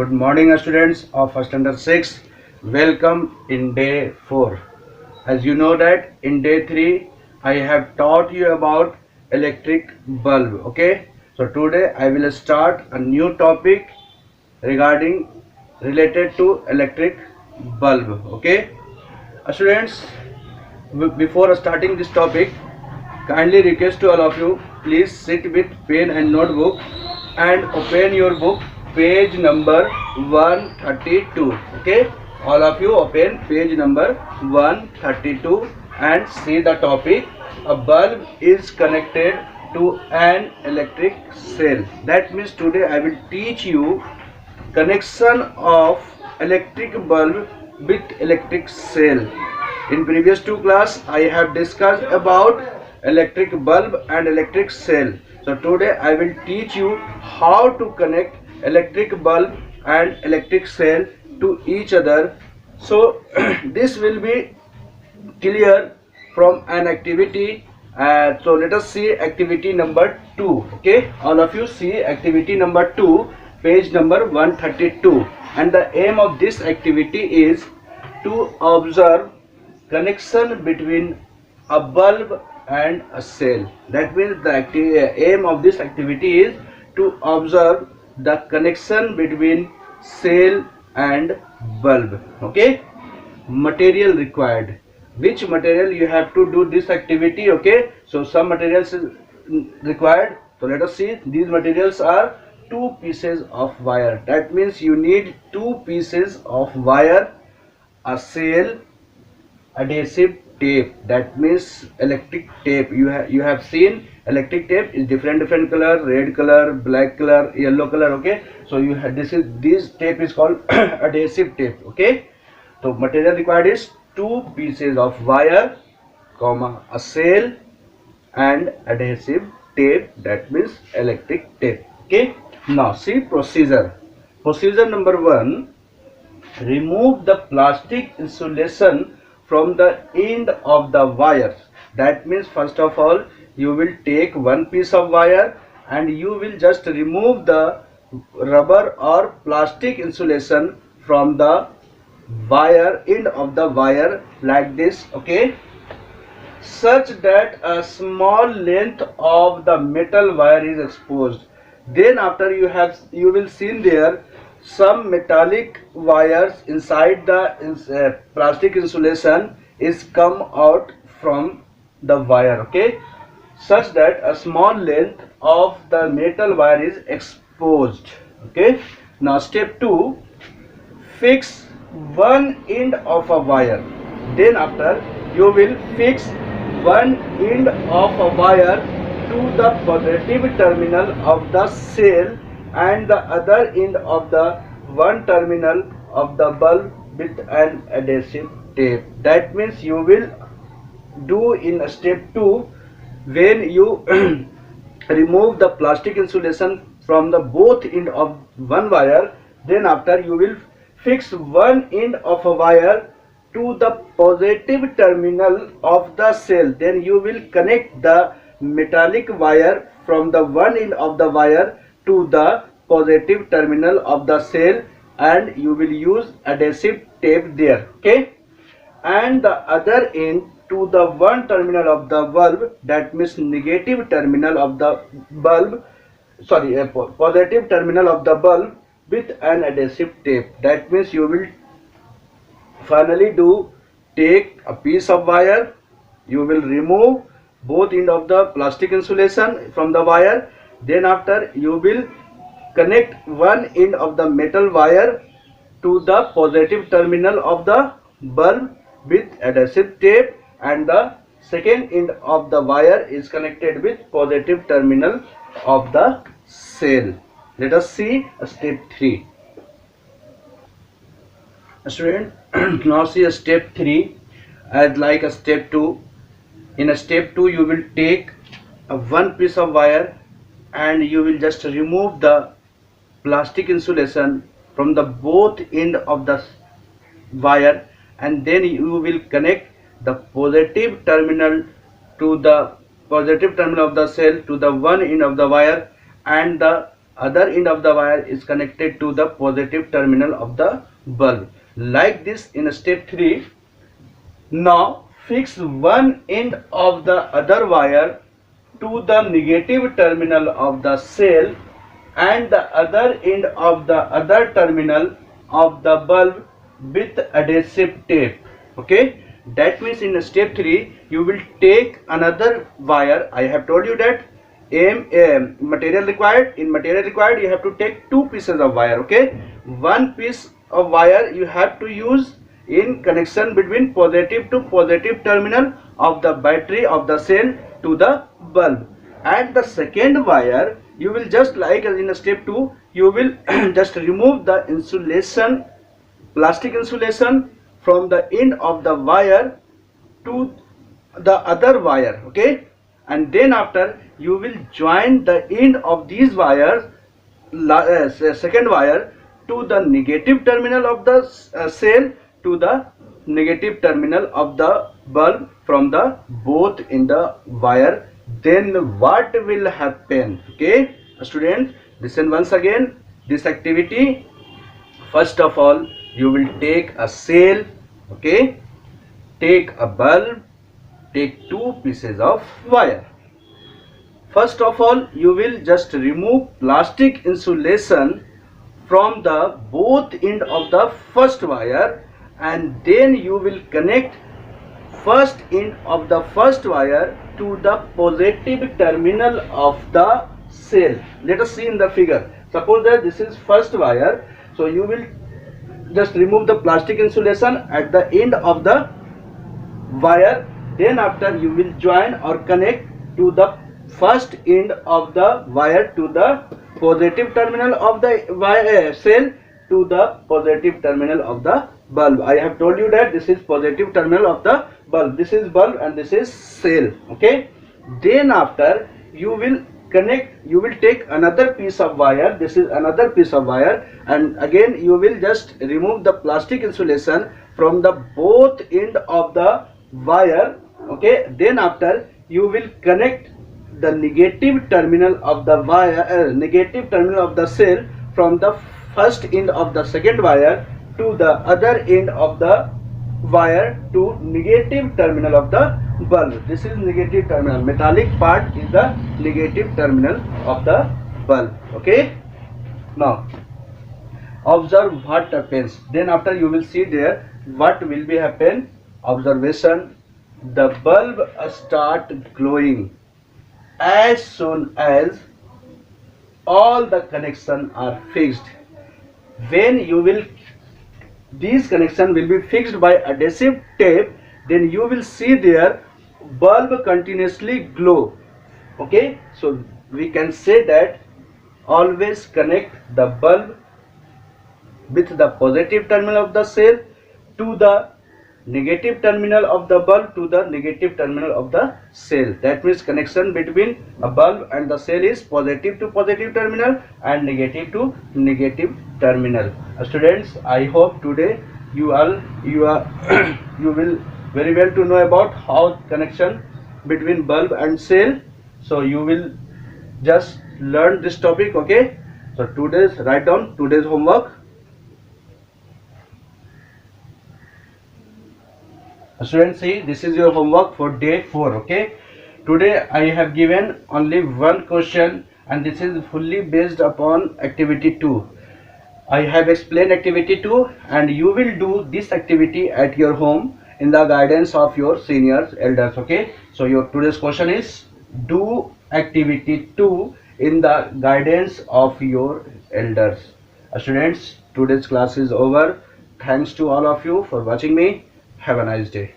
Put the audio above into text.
Good morning, students of first standard 6. Welcome in day 4. As you know that in day 3 I have taught you about electric bulb. Okay, so today I will start a new topic regarding related to electric bulb. Okay, students, before starting this topic, kindly request to all of you, please sit with pen and notebook and open your book page number 132. Okay, all of you open page number 132 and see the topic. A bulb is connected to an electric cell. That means today I will teach you connection of electric bulb with electric cell. In previous two class I have discussed about electric bulb and electric cell. So today I will teach you how to connect electric bulb and electric cell to each other. So this will be clear from an activity. So let us see activity number 2. Okay, all of you see activity number 2, page number 132, and the aim of this activity is to observe connection between a bulb and a cell. That means the aim of this activity is to observe the connection between cell and bulb. Okay, material required. Which material you have to do this activity? Okay, so some materials is required. So let us see. These materials are two pieces of wire. That means you need two pieces of wire, a cell, adhesive tape. That means electric tape. You have seen electric tape is different color, red color, black color, yellow color. Okay, so you have this tape is called adhesive tape. Okay, so material required is two pieces of wire, comma, a cell and adhesive tape. That means electric tape. Okay, now see procedure. Procedure number 1: remove the plastic insulation from the end of the wire. That means first of all you will take one piece of wire and you will just remove the rubber or plastic insulation from the wire end of the wire like this. Okay, such that a small length of the metal wire is exposed. Then after you will see there some metallic wires inside the plastic insulation is come out from the wire. Okay, such that a small length of the metal wire is exposed. Okay, now step 2: fix one end of a wire. Then after you will fix one end of a wire to the positive terminal of the cell and the other end of the one terminal of the bulb with an adhesive tape. That means you will do in step 2 when you remove the plastic insulation from the both end of one wire. Then after you will fix one end of a wire to the positive terminal of the cell. Then you will connect the metallic wire from the one end of the wire to the positive terminal of the cell and you will use adhesive tape there. Okay, and the other end to the one terminal of the bulb. That means negative terminal of the bulb, sorry, positive terminal of the bulb with an adhesive tape. That means you will finally do take a piece of wire, you will remove both end of the plastic insulation from the wire. Then after you will connect one end of the metal wire to the positive terminal of the bulb with adhesive tape and the second end of the wire is connected with positive terminal of the cell. Let us see step 3. Student, now see a step 3 as like a step 2. In a step 2 you will take a one piece of wire and you will just remove the plastic insulation from the both end of the wire and then you will connect the positive terminal to the positive terminal of the cell to the one end of the wire and the other end of the wire is connected to the positive terminal of the bulb. Like this in step 3. Now fix one end of the other wire to the negative terminal of the cell and the other end of the other terminal of the bulb with adhesive tape. Okay, that means in step 3 you will take another wire. I have told you that material required. In material required you have to take 2 pieces of wire. Okay, one piece of wire you have to use in connection between positive to positive terminal of the battery of the cell to the bulb, and the second wire you will just like as in step 2 you will just remove the insulation, plastic insulation from the end of the wire to the other wire. Okay, and then after you will join the end of these wires, second wire, to the negative terminal of the cell to the negative terminal of the bulb from the both in the wire. Then what will happen? Okay, students, listen once again this activity. First of all you will take a cell, okay, take a bulb, take 2 pieces of wire. First of all you will just remove plastic insulation from the both end of the first wire, and then you will connect first end of the first wire to the positive terminal of the cell. Let us see in the figure. Suppose that this is first wire, so you will just remove the plastic insulation at the end of the wire. Then after you will join or connect to the first end of the wire to the positive terminal of the wire cell to the positive terminal of the bulb. I have told you that this is positive terminal of the bulb, this is bulb and this is cell. Okay, then after you will connect, you will take another piece of wire, this is another piece of wire, and again you will just remove the plastic insulation from the both end of the wire. Okay, then after you will connect the negative terminal of the wire, negative terminal of the cell from the first end of the second wire to the other end of the wire to negative terminal of the bulb. This is negative terminal, metallic part is the negative terminal of the bulb. Okay, now observe what happens. Then after you will see there what will be happen. Observation: the bulb start glowing as soon as all the connections are fixed. When you will, these connection will be fixed by adhesive tape, then you will see their bulb continuously glow. Okay, so we can say that always connect the bulb with the positive terminal of the cell to the negative terminal of the bulb to the negative terminal of the cell. That means connection between a bulb and the cell is positive to positive terminal and negative to negative terminal. Students, I hope today you will very well to know about how connection between bulb and cell. So you will just learn this topic. Okay, so today's, write down today's homework. Students, see, this is your homework for day 4. Okay, today I have given only one question and this is fully based upon activity 2. I have explained activity 2 and you will do this activity at your home in the guidance of your seniors, elders. Okay, so your today's question is do activity 2 in the guidance of your elders. Students, today's class is over. Thanks to all of you for watching me. Have a nice day.